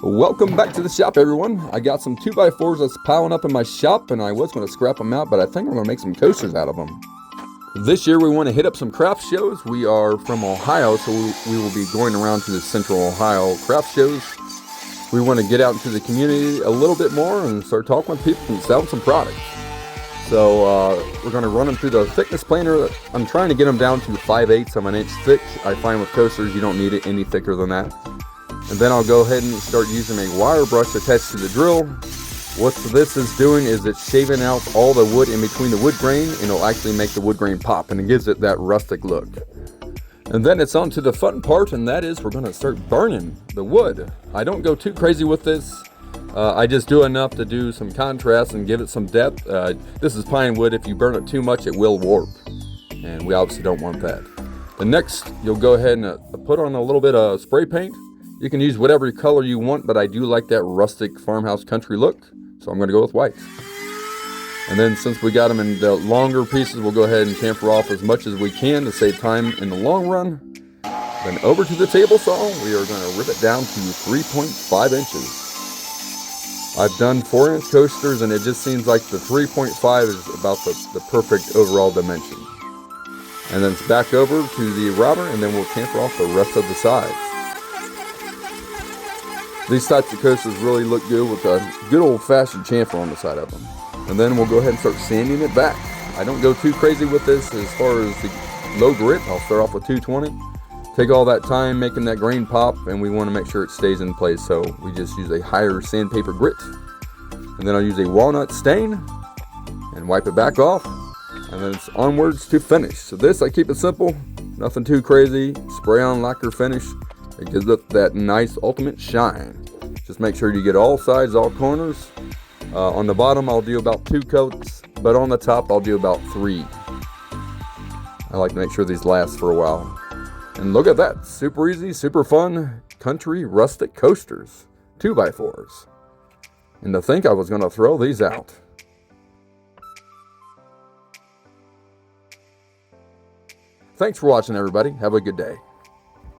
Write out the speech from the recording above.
Welcome back to the shop, everyone. I got some 2x4s that's piling up in my shop, and I was going to scrap them out, but I think I'm going to make some coasters out of them. This year we want to hit up some craft shows. We are from Ohio, so we will be going around to the Central Ohio craft shows. We want to get out into the community a little bit more and start talking with people and sell some products. So we're going to run them through the thickness planer. I'm trying to get them down to 5/8 of an inch thick. I find with coasters you don't need it any thicker than that. And then I'll go ahead and start using a wire brush attached to the drill. What this is doing is it's shaving out all the wood in between the wood grain, and it'll actually make the wood grain pop, and it gives it that rustic look. And then it's on to the fun part, and that is we're going to start burning the wood. I don't go too crazy with this. I just do enough to do some contrast and give it some depth. This is pine wood. If you burn it too much, it will warp, and we obviously don't want that. The next, you'll go ahead and put on a little bit of spray paint. You can use whatever color you want, but I do like that rustic farmhouse country look, so I'm going to go with white. And then since we got them in the longer pieces, we'll go ahead and chamfer off as much as we can to save time in the long run. Then over to the table saw, we are going to rip it down to 3.5 inches. I've done 4-inch coasters, and it just seems like the 3.5 is about the perfect overall dimension. And then it's back over to the router, and then we'll chamfer off the rest of the sides. These types of coasters really look good with a good old-fashioned chamfer on the side of them. And then we'll go ahead and start sanding it back. I don't go too crazy with this as far as the low grit. I'll start off with 220. Take all that time making that grain pop, and we want to make sure it stays in place, so we just use a higher sandpaper grit. And then I'll use a walnut stain and wipe it back off. And then it's onwards to finish. So this, I keep it simple, nothing too crazy. Spray on lacquer finish. It gives it that nice ultimate shine. Just make sure you get all sides, all corners. On the bottom I'll do about 2 coats, but on the top I'll do about 3. I like to make sure these last for a while. And look at that, super easy, super fun, country rustic coasters, 2x4s. And to think I was going to throw these out. Thanks for watching, everybody. Have a good day.